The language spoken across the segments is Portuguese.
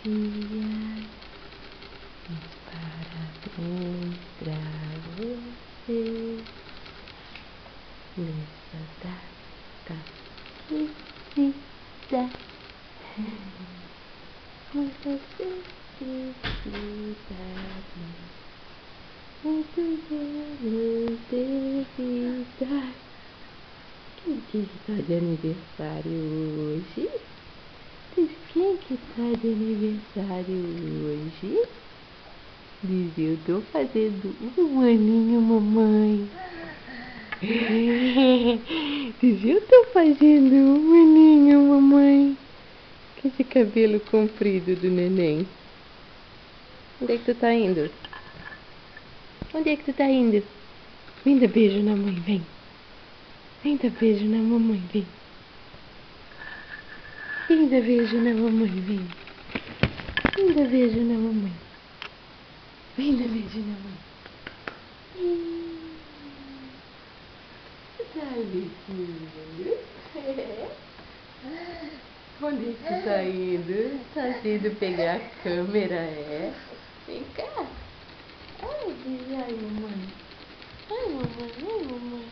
dia, parabéns pra você nessa data querida. Muitas felicidades, muitos anos de vida. Quem que está de aniversário hoje? Quem que está de aniversário hoje? Diz, eu tô fazendo um aninho, mamãe. Diz, eu tô fazendo um aninho, mamãe. Com esse cabelo comprido do neném. Onde é que tu tá indo? Onde é que tu tá indo? Vem dar beijo na mãe, vem. Vem dar beijo na mamãe, vem. Vem dar beijo na mamãe, vem. Vem dar beijo na mamãe. Vem dar beijo na mãe. Tá beijo. Onde é que tu tá indo? Tá indo pegar a câmera, é? Vem cá. Ai, diz, ai, mamãe. Ai, mamãe, ai, mamãe.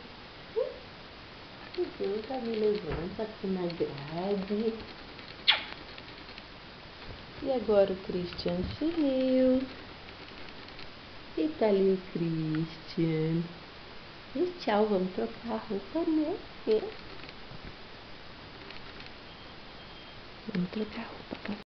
Deus, tá me levando aqui na grade. E agora o Christian sumiu. E tá ali o Christian. E tchau, vamos trocar a roupa, né? Vamos trocar a roupa.